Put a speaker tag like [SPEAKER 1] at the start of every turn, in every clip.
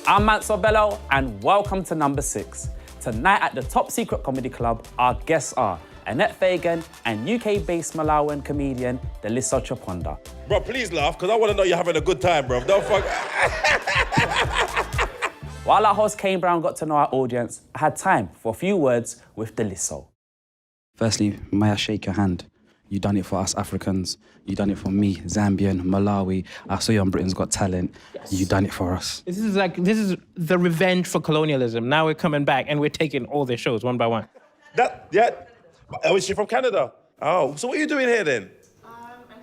[SPEAKER 1] I'm Manso Bello, and welcome to number 6. Tonight at the Top Secret Comedy Club, our guests are Annette Fagon and UK-based Malawian comedian Daliso Chaponda.
[SPEAKER 2] Bro, please laugh, because I want to know you're having a good time, bro. Don't fuck.
[SPEAKER 1] While our host Kane Brown got to know our audience, I had time for a few words with Daliso.
[SPEAKER 3] Firstly, may I shake your hand? You done it for us Africans. You done it for me, Zambian, Malawi. I saw you on Britain's Got Talent. Yes. You done it for us.
[SPEAKER 4] This is the revenge for colonialism. Now we're coming back and we're taking all their shows one by one.
[SPEAKER 2] Oh, is she from Canada? Oh, so what are you doing here then?
[SPEAKER 5] I'm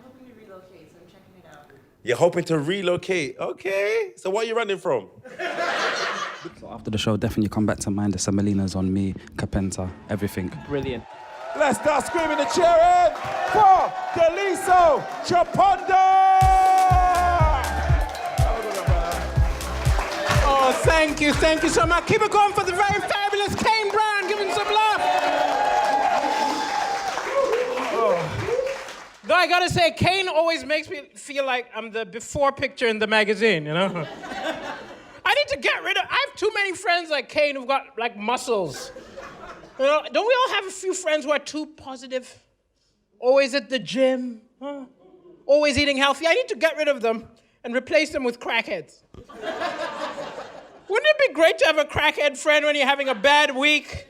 [SPEAKER 5] hoping to relocate, so I'm checking it out.
[SPEAKER 2] You're hoping to relocate, okay. So what are you running from?
[SPEAKER 3] So after the show, definitely come back to mind. The Semolinas on me, Capenta, everything.
[SPEAKER 4] Brilliant.
[SPEAKER 2] Let's start screaming and cheering for Daliso Chaponda!
[SPEAKER 4] Oh, thank you so much. Keep it going for the very fabulous Kane Brown. Give him some love. Though I gotta say, Kane always makes me feel like I'm the before picture in the magazine, you know? I need to get rid of, I have too many friends like Kane who've got like muscles. You know, don't we all have a few friends who are too positive? Always at the gym, always eating healthy. I need to get rid of them and replace them with crackheads. Wouldn't it be great to have a crackhead friend when you're having a bad week?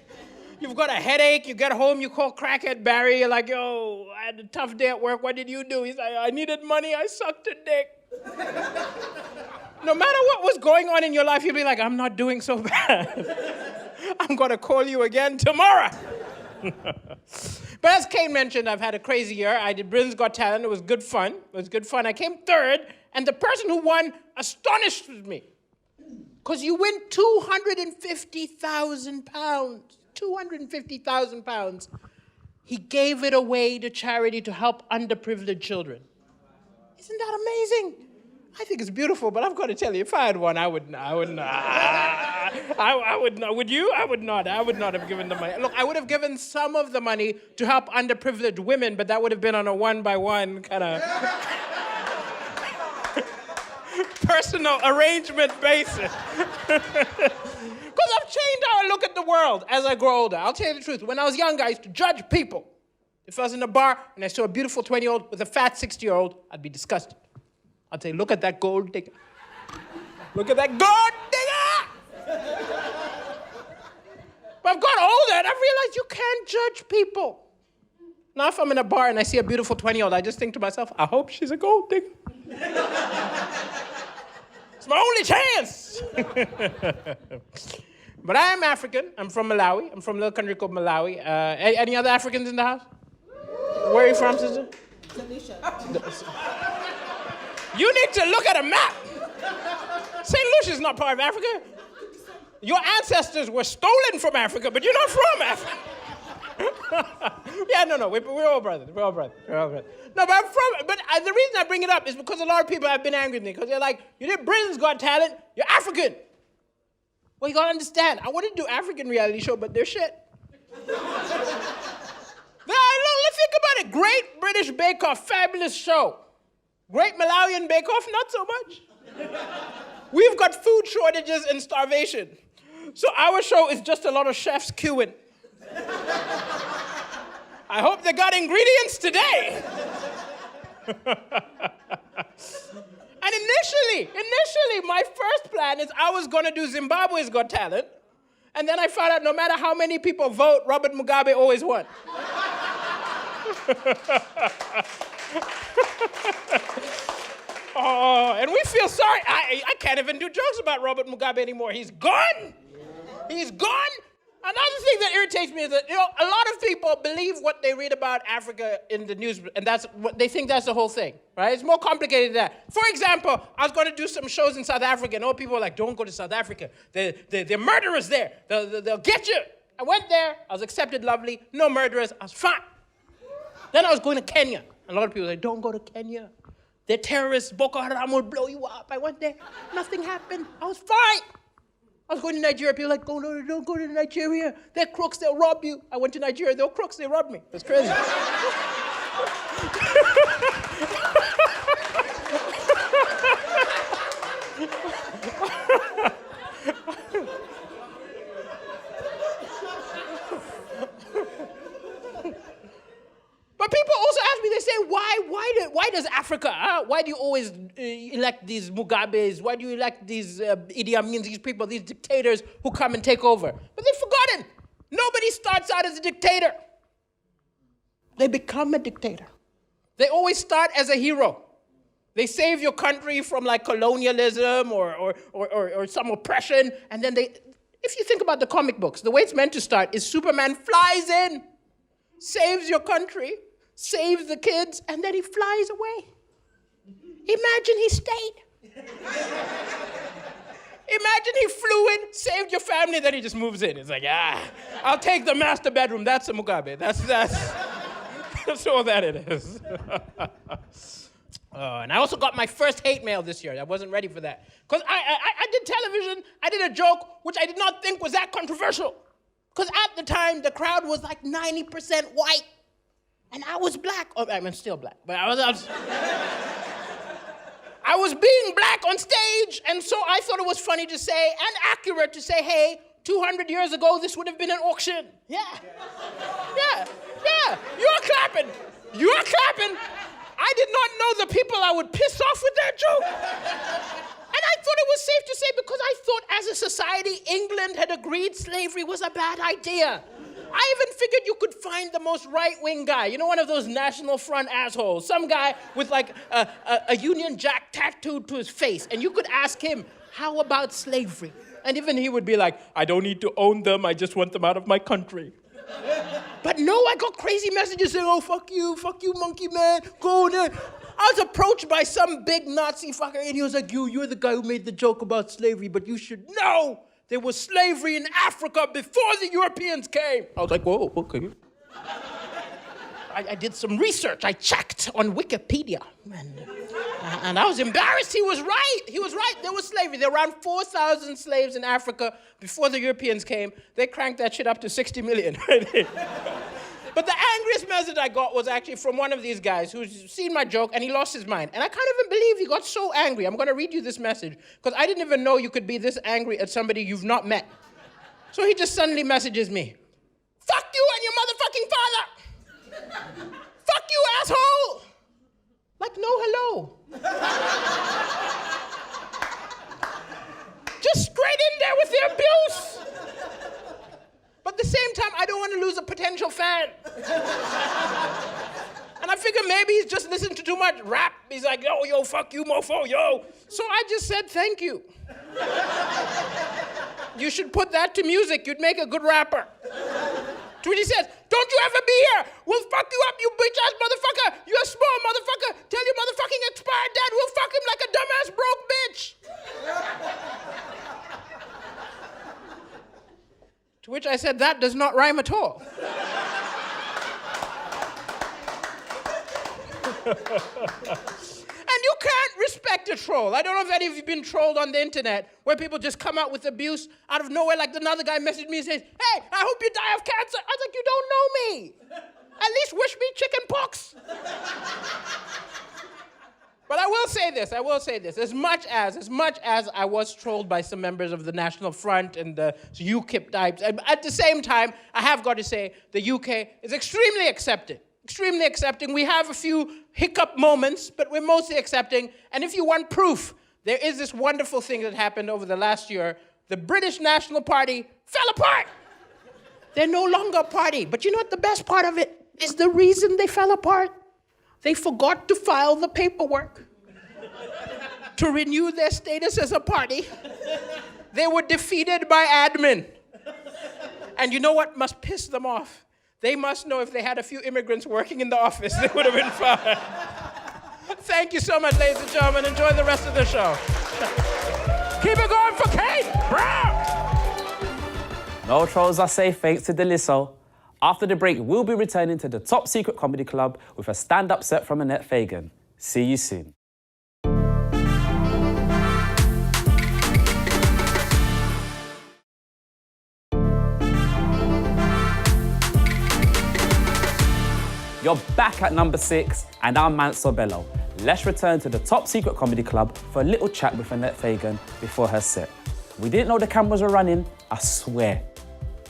[SPEAKER 4] You've got a headache, you get home, you call crackhead Barry, you're like, yo, I had a tough day at work, what did you do? He's like, I needed money, I sucked a dick. No matter what was going on in your life, you'd be like, I'm not doing so bad. I'm gonna call you again tomorrow. But as Kane mentioned, I've had a crazy year. I did Britain's Got Talent, it was good fun. I came third, and the person who won astonished me. Because you win £250,000. £250,000. He gave it away to charity to help underprivileged children. Isn't that amazing? I think it's beautiful, but I've got to tell you, if I had one, I would not. Would you? I would not have given the money. Look, I would have given some of the money to help underprivileged women, but that would have been on a one-by-one kind of personal arrangement basis. Because I've changed how I look at the world as I grow older. I'll tell you the truth. When I was younger, I used to judge people. If I was in a bar and I saw a beautiful 20-year-old with a fat 60-year-old, I'd be disgusted. I'd say, look at that gold digger. Look at that gold digger! But I've got older and I've realized you can't judge people. Now if I'm in a bar and I see a beautiful 20-year-old, I just think to myself, I hope she's a gold digger. It's my only chance. But I am African. I'm from Malawi. I'm from a little country called Malawi. Any other Africans in the house? Where are you from, sister?
[SPEAKER 5] Tanisha.
[SPEAKER 4] You need to look at a map. St. Lucia's not part of Africa. Your ancestors were stolen from Africa, but you're not from Africa. Yeah, no, we're all brothers. No, but I'm from, but the reason I bring it up is because a lot of people have been angry with me, because they're like, you did Britain's Got Talent, you're African. Well, you gotta understand, I wanted to do African reality show, but they're shit. Let's think about it. Great British Bake Off, fabulous show. Great Malawian Bake Off, not so much. We've got food shortages and starvation. So our show is just a lot of chefs queuing. I hope they got ingredients today. And initially, my first plan is I was gonna do Zimbabwe's Got Talent, and then I found out no matter how many people vote, Robert Mugabe always won. Oh, and we feel sorry. I can't even do jokes about Robert Mugabe anymore. He's gone. He's gone. Another thing that irritates me is that, you know, a lot of people believe what they read about Africa in the news, and that's what they think that's the whole thing, right? It's more complicated than that. For example, I was going to do some shows in South Africa, and all people were like, don't go to South Africa. They're murderers there. They'll get you. I went there. I was accepted lovely. No murderers. I was fine. Then I was going to Kenya. And a lot of people were like, don't go to Kenya. They're terrorists. Boko Haram will blow you up. I went there. Nothing happened. I was fine. I was going to Nigeria. People were like, don't go to Nigeria. They're crooks. They'll rob you. I went to Nigeria. They were crooks. They robbed me. That's crazy. why does Africa, why do you always elect these Mugabes? Why do you elect these Idi Amin, these people, these dictators who come and take over? But they've forgotten. Nobody starts out as a dictator. They become a dictator. They always start as a hero. They save your country from like colonialism or some oppression, and then if you think about the comic books, the way it's meant to start is Superman flies in, saves your country, saves the kids, and then he flies away. Imagine he stayed. Imagine he flew in, saved your family, then he just moves in. It's like, I'll take the master bedroom. That's a Mugabe. That's all that it is. And I also got my first hate mail this year. I wasn't ready for that. Because I did television, I did a joke, which I did not think was that controversial. Because at the time, the crowd was like 90% white. And I was black. Oh, I'm still black. But I was being black on stage, and so I thought it was funny to say, and accurate to say, hey, 200 years ago, this would have been an auction. Yeah. You're clapping. I did not know the people I would piss off with that joke. And I thought it was safe to say, because I thought as a society, England had agreed slavery was a bad idea. I even figured you could find the most right-wing guy, you know, one of those National Front assholes, some guy with like a Union Jack tattooed to his face, and you could ask him, how about slavery? And even he would be like, I don't need to own them, I just want them out of my country. But no, I got crazy messages saying, oh, fuck you, monkey man, go there. I was approached by some big Nazi fucker, and he was like, you're the guy who made the joke about slavery, but you should know there was slavery in Africa before the Europeans came. I was like, whoa, okay. I did some research. I checked on Wikipedia. And I was embarrassed. He was right. There was slavery. There were around 4,000 slaves in Africa before the Europeans came. They cranked that shit up to 60 million. But the angriest message I got was actually from one of these guys who's seen my joke, and he lost his mind. And I can't even believe he got so angry. I'm going to read you this message, because I didn't even know you could be this angry at somebody you've not met. So he just suddenly messages me, fuck you and your motherfucking father! Fuck you, asshole! Like, no hello. Just straight in there with the abuse. But at the same time, I don't want to lose a potential fan. And I figure maybe he's just listened to too much rap. He's like, yo, fuck you, mofo, yo. So I just said, thank you. You should put that to music. You'd make a good rapper. To which he says, don't you ever be here. We'll fuck you up, you bitch-ass motherfucker. You're a small motherfucker. Tell your motherfucking expired dad we'll fuck him like a dumbass broke bitch. To which I said, that does not rhyme at all. And you can't respect a troll. I don't know if any of you have been trolled on the internet where people just come out with abuse out of nowhere. Like another guy messaged me and says, hey, I hope you die of cancer. I was like, you don't know me. At least wish me chicken pox. But I will say this, as much as I was trolled by some members of the National Front and the UKIP types, at the same time, I have got to say the UK is extremely accepting. We have a few hiccup moments, but we're mostly accepting. And if you want proof, there is this wonderful thing that happened over the last year. The British National Party fell apart. They're no longer a party. But you know what the best part of it is? The reason they fell apart? They forgot to file the paperwork to renew their status as a party. They were defeated by admin. And you know what must piss them off? They must know if they had a few immigrants working in the office, they would have been fired. Thank you so much, ladies and gentlemen. Enjoy the rest of the show. Keep it going for Kate Brown.
[SPEAKER 1] No trolls are safe thanks to Daliso. After the break, we'll be returning to the Top Secret Comedy Club with a stand-up set from Annette Fagon. See you soon. You're back at number 6, and I'm Mansour Bello. Let's return to the Top Secret Comedy Club for a little chat with Annette Fagon before her set. We didn't know the cameras were running, I swear.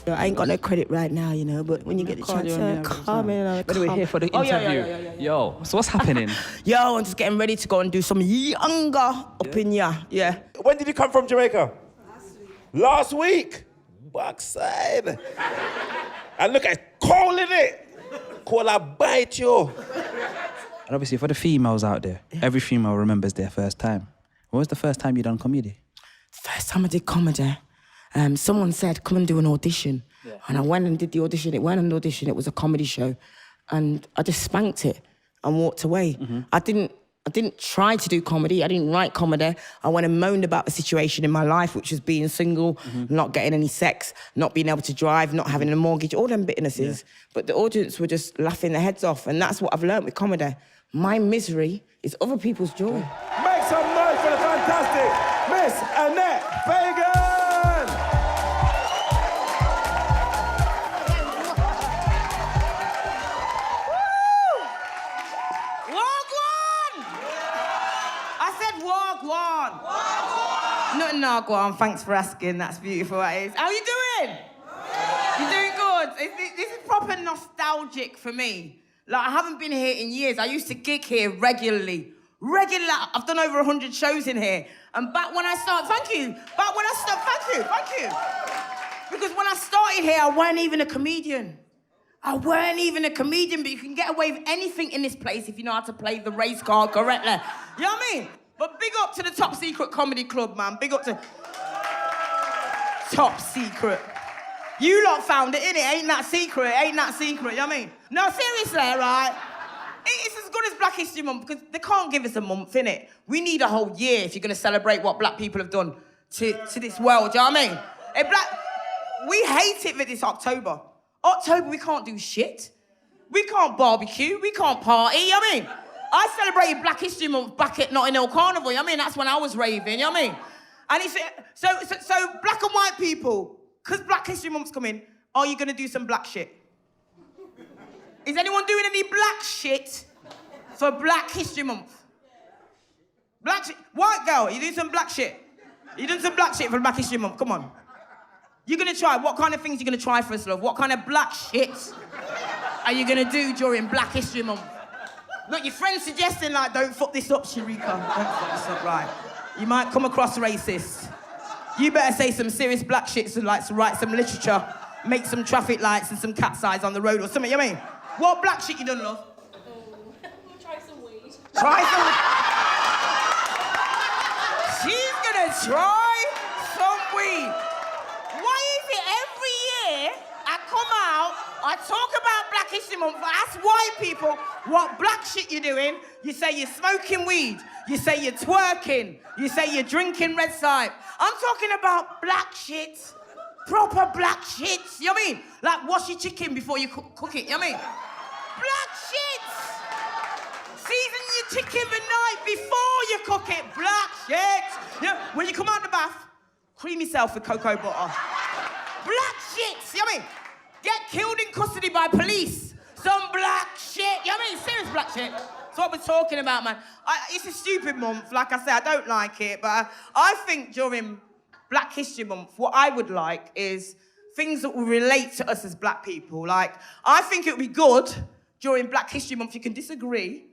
[SPEAKER 6] I ain't got no credit right now, you know, but when you get the chance, come in.
[SPEAKER 3] By the way, here for the interview.
[SPEAKER 6] Yeah.
[SPEAKER 3] Yo, so what's happening?
[SPEAKER 6] Yo, I'm just getting ready to go and do some Yanga up in ya. Yeah.
[SPEAKER 2] When did you come from Jamaica? Last week? Backside. And look at calling it. Call I bite you.
[SPEAKER 3] And obviously, for the females out there, every female remembers their first time. When was the first time you done comedy?
[SPEAKER 6] First time I did comedy, someone said, come and do an audition. Yeah. And I went and did the audition. It wasn't an audition, it was a comedy show. And I just spanked it and walked away. Mm-hmm. I didn't try to do comedy. I didn't write comedy. I went and moaned about the situation in my life, which was being single, not getting any sex, not being able to drive, not having a mortgage, all them bitternesses. Yeah. But the audience were just laughing their heads off. And that's what I've learned with comedy. My misery is other people's joy.
[SPEAKER 2] Make some noise for the fantastic Miss Annette Fagon!
[SPEAKER 6] Wagwan! I said wagwan. Nothing wagwan, thanks for asking, that's beautiful, that is. How you doing? You doing good? This is proper nostalgic for me. Like, I haven't been here in years. I used to gig here regularly. I've done over 100 shows in here. And back when I started, thank you. Because when I started here, I weren't even a comedian. But you can get away with anything in this place if you know how to play the race card correctly. You know what I mean? But big up to the Top Secret Comedy Club, man. Big up to Top Secret. You lot found it, innit? Ain't that secret, you know what I mean? No, seriously, right? It's as good as Black History Month because they can't give us a month, innit? We need a whole year if you're going to celebrate what black people have done to this world, you know what I mean? We hate it for this October. October, we can't do shit. We can't barbecue, we can't party, you know what I mean? I celebrated Black History Month back at Notting Hill Carnival, you know what I mean? That's when I was raving, you know what I mean? And it's, so black and white people, because Black History Month's coming, are you going to do some black shit? Is anyone doing any black shit for Black History Month? Black shit? White girl, you doing some black shit? You doing some black shit for Black History Month? Come on. You're going to try. What kind of things are you going to try for us, love? What kind of black shit are you going to do during Black History Month? Look, your friend's suggesting, like, don't fuck this up, Sharika. Don't fuck this up, right? You might come across racist. You better say some serious black shit, so like to write some literature, make some traffic lights and some cat's eyes on the road or something, you know what I mean? What black shit you done, love?
[SPEAKER 5] We'll try some weed.
[SPEAKER 6] Try some... She's gonna try some weed. Why is it every year I come out, I talk about Black History Month, I ask white people what black shit you're doing, you say you're smoking weed, you say you're twerking, you say you're drinking red stripe. I'm talking about black shit. Proper black shit. You know what I mean? Like wash your chicken before you cook it. You know what I mean? Black shit. Season your chicken the night before you cook it. Black shit. You know, when you come out of the bath, cream yourself with cocoa butter. Black shit. You know what I mean? Get killed in custody by police. Some black shit. You know what I mean? Serious black shit. That's what we're talking about, man. It's a stupid month. Like I said, I don't like it. But I think during Black History Month, what I would like is things that will relate to us as black people. Like, I think it would be good during Black History Month, you can disagree,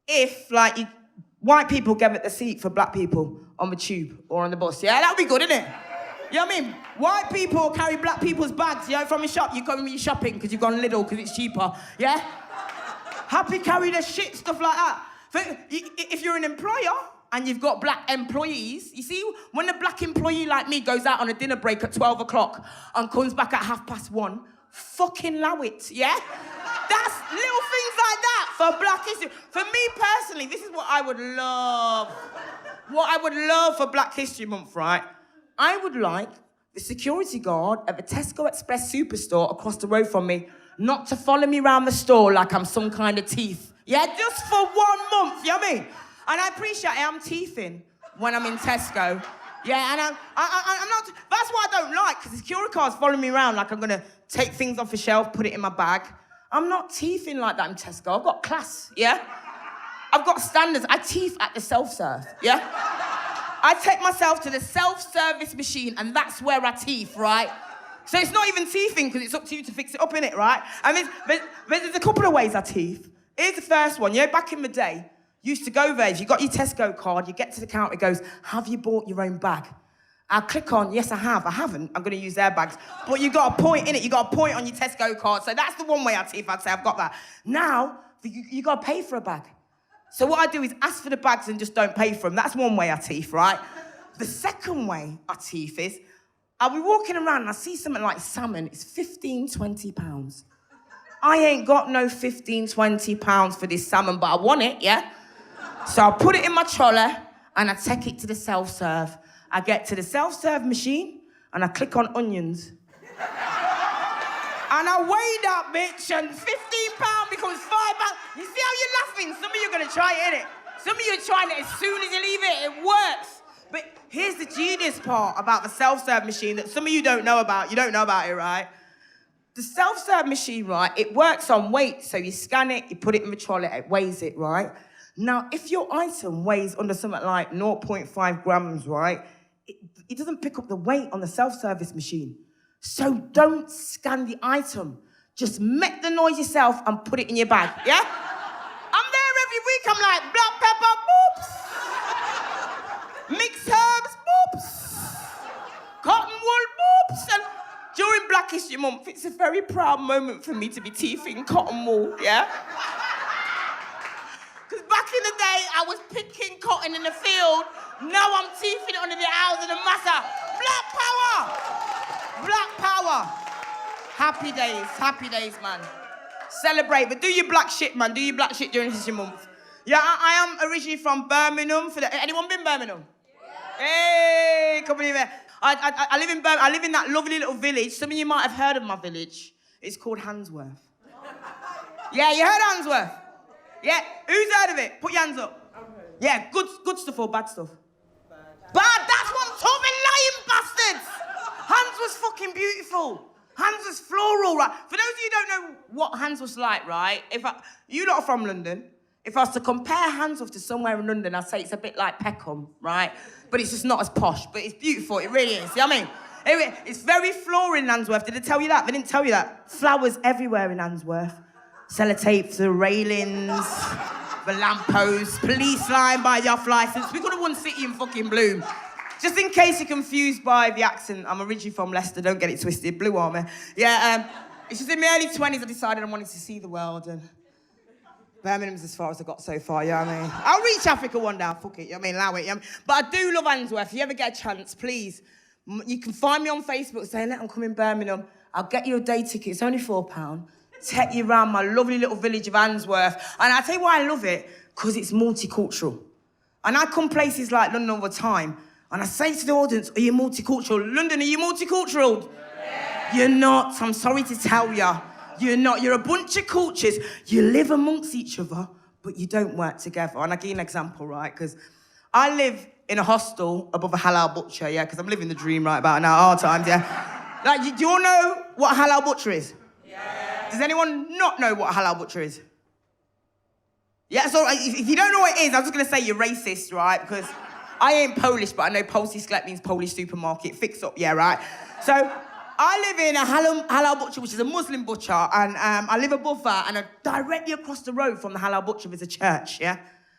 [SPEAKER 6] if, like, white people gave it the seat for black people on the tube or on the bus. Yeah, that would be good, innit? You know what I mean? White people carry black people's bags, you know, from your shop. You go and you're shopping because you've gone Lidl because it's cheaper, yeah? Happy carry the shit, stuff like that. If you're an employer and you've got black employees, you see, when a black employee like me goes out on a dinner break at 12 o'clock and comes back at 1:30, fucking allow it, yeah? That's little things like that for Black History. For me personally, this is what I would love. What I would love for Black History Month, right? I would like the security guard at the Tesco Express Superstore across the road from me not to follow me around the store like I'm some kind of thief. Yeah, just for 1 month, you know what I mean? And I appreciate I'm thiefing when I'm in Tesco. Yeah, and I'm not, that's what I don't like, because the security guard's following me around like I'm gonna take things off the shelf, put it in my bag. I'm not thiefing like that in Tesco. I've got class, yeah? I've got standards. I thief at the self-serve, yeah? I take myself to the self-service machine and that's where I thief, right? So it's not even teething because it's up to you to fix it up, innit, right? And there's a couple of ways I teeth. Here's the first one. You know, back in the day, you used to go there. If you got your Tesco card, you get to the counter, it goes, have you bought your own bag? I'll click on, yes, I have. I haven't. I'm going to use their bags. But you got a point in it. You got a point on your Tesco card. So that's the one way I teeth. I'd say I've got that. Now, you got to pay for a bag. So what I do is ask for the bags and just don't pay for them. That's one way I teeth, right? The second way I teeth is, I'll be walking around and I see something like salmon. It's 15, 20 pounds. I ain't got no 15, 20 pounds for this salmon, but I want it, yeah? So I put it in my trolley and I take it to the self-serve. I get to the self-serve machine and I click on onions. And I weigh that bitch and £15 becomes £5. You see how you're laughing? Some of you are gonna try it, innit? Some of you are trying it as soon as you leave it, it works. But here's the genius part about the self-serve machine that some of you don't know about. You don't know about it, right? The self-serve machine, right, it works on weight. So you scan it, you put it in the trolley, it weighs it, right? Now, if your item weighs under something like 0.5 grams, right, it doesn't pick up the weight on the self-service machine. So don't scan the item. Just make the noise yourself and put it in your bag, yeah? I'm there every week, I'm like, black pepper, boops. Mixed herbs, boops. Cotton wool, boops. And during Black History Month, it's a very proud moment for me to be teething cotton wool, yeah? Because back in the day, I was picking cotton in the field. Now I'm teething it under the house of the massa. Black power! Black power. Happy days, man. Celebrate, but do your black shit, man. Do your black shit during History Month. Yeah, I am originally from Birmingham. Anyone been Birmingham? Yeah. Hey, come on here. I live in Birmingham. I live in that lovely little village. Some of you might have heard of my village. It's called Handsworth. Yeah, you heard of Handsworth? Yeah, who's heard of it? Put your hands up. Yeah, good stuff or bad stuff? Bad, that's what I'm talking, lying bastards! Hans was fucking beautiful. Hans was floral, right? For those of you who don't know what Hans was like, right? You lot are from London. If I was to compare Handsworth to somewhere in London, I'd say it's a bit like Peckham, right? But it's just not as posh, but it's beautiful, it really is, you know what I mean? Anyway, it's very floral in Handsworth. Did they tell you that? They didn't tell you that. Flowers everywhere in Handsworth. Sellotape, the railings, the lampposts, police line by the off licence. We could have won City in fucking bloom. Just in case you're confused by the accent, I'm originally from Leicester, don't get it twisted, Blue Army. Yeah, it's just in my early 20s I decided I wanted to see the world, and Birmingham's as far as I got so far, you know what I mean? I'll reach Africa one day, fuck it, you know what I mean, allow it, you know what I mean? But I do love Handsworth. If you ever get a chance, please, you can find me on Facebook saying, I'm coming Birmingham, I'll get you a day ticket, it's only £4. Take you around my lovely little village of Handsworth. And I'll tell you why I love it, because it's multicultural. And I come places like London all the time, and I say to the audience, are you multicultural? London, are you multicultural? Yeah. You're not, I'm sorry to tell you. You're not, you're a bunch of cultures. You live amongst each other, but you don't work together. And I'll give you an example, right? Because I live in a hostel above a halal butcher, yeah? Because I'm living the dream right about now, all times, yeah? Like, do you all know what a halal butcher is? Yeah. Does anyone not know what a halal butcher is? Yeah, so if you don't know what it is, I'm just going to say you're racist, right? Because I ain't Polish, but I know Polski Sklep means Polish supermarket. Fix up, yeah, right? So I live in a halal butcher, which is a Muslim butcher, and I live above that, and directly across the road from the halal butcher is a church, yeah?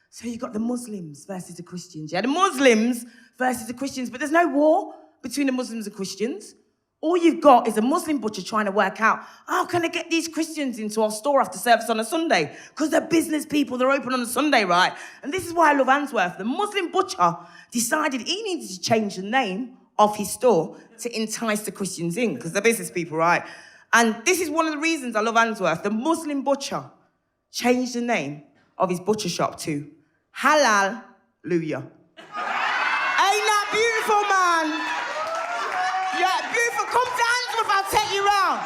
[SPEAKER 6] So you've got the Muslims versus the Christians, yeah? The Muslims versus the Christians, but there's no war between the Muslims and Christians. All you've got is a Muslim butcher trying to work out, how can I get these Christians into our store after service on a Sunday? Because they're business people, they're open on a Sunday, right? And this is why I love Handsworth. The Muslim butcher decided he needed to change the name of his store to entice the Christians in, because they're business people, right? And this is one of the reasons I love Handsworth. The Muslim butcher changed the name of his butcher shop to Hallelujah. Ain't that beautiful, man? Yeah, beautiful. Come to Handsworth, I'll take you round.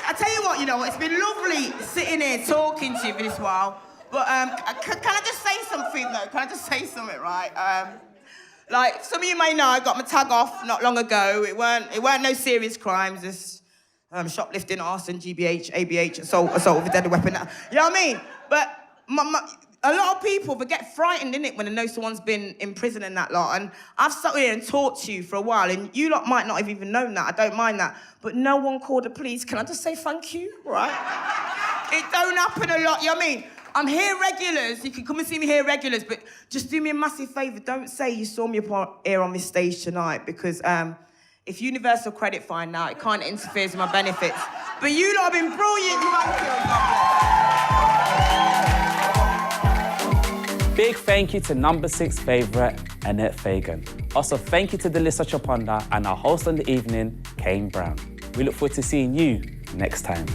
[SPEAKER 6] I'll tell you what, you know, it's been lovely sitting here talking to you for this while. But can I just say something, though? Can I just say something, right? Like, some of you may know, I got my tag off not long ago. It weren't no serious crimes. Just shoplifting, arson, GBH, ABH, assault with a deadly weapon. You know what I mean? But a lot of people get frightened, innit, when they know someone's been in prison and that lot. And I've sat here and talked to you for a while, and you lot might not have even known that. I don't mind that. But no one called the police. Can I just say thank you, right? It don't happen a lot, you know what I mean? I'm here regulars. You can come and see me here regulars, but just do me a massive favour. Don't say you saw me here on this stage tonight, because if Universal Credit find out, it kind of interferes with my benefits. But you lot have been brilliant.
[SPEAKER 1] Big thank you to number 6 favourite, Annette Fagon. Also, thank you to Daliso Chaponda and our host on the evening, Kane Brown. We look forward to seeing you next time.